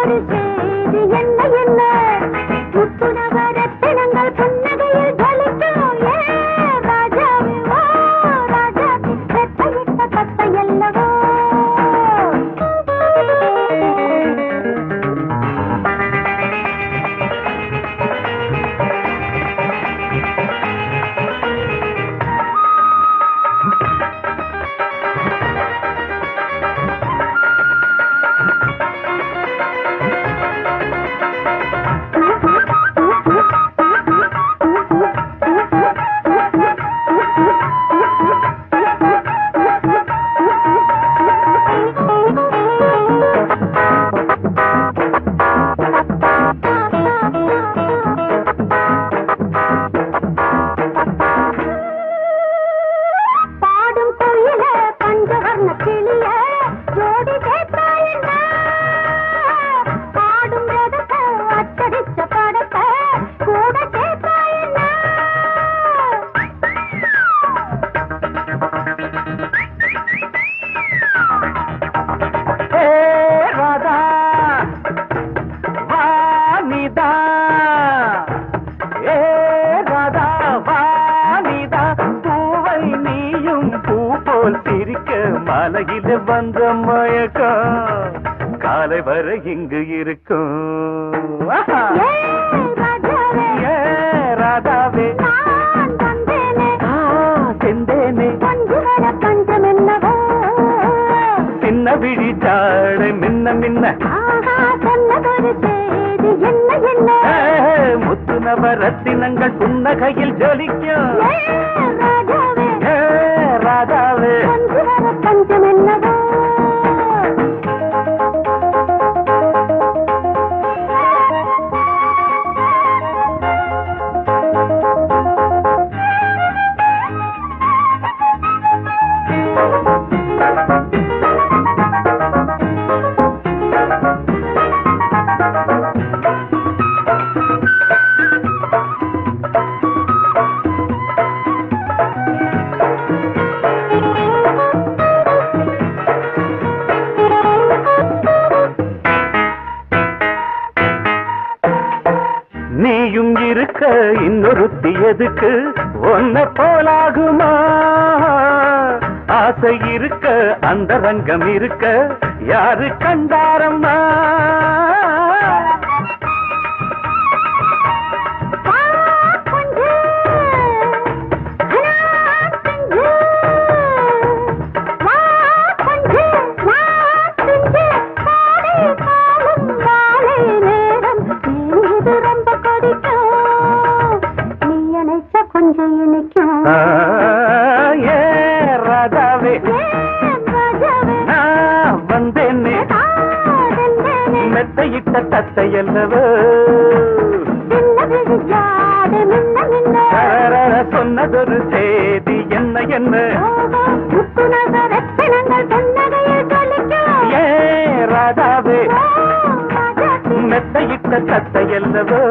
சொன்னதொரு செய்தி என்ன என்ன முத்துநவரத்தினங்கள் புன்னகையில் ஜொலிக்கும் ராஜாவே ஓ ராஜாவே பெத்தையிட்ட தத்தையல்லவோ மாலையில வந்த மயக்கம் காலை வரை இங்கு இருக்கும் ராதாவே செந்தேனே சின்ன விழிச்சாட மின்ன மின்ன முத்து நவரத்தினங்கள் புன்னகையில் ஜொலிக்கும் ராதாவே பஞ்சம் என்னவோ நீயும் இருக்க இன்னொருத்தி எதுக்கு ஒன்ன போலாகுமா ஆசை இருக்க அந்த ரங்கம் இருக்க யாரு கண்டாரம்மா ராதாவே நான் வந்தேனே மெத்தையிட்ட தத்தையல்லவோ சொன்னதொரு செய்தி என்ன என்ன ராதாவே மெத்தையிட்ட தத்தையல்லவோ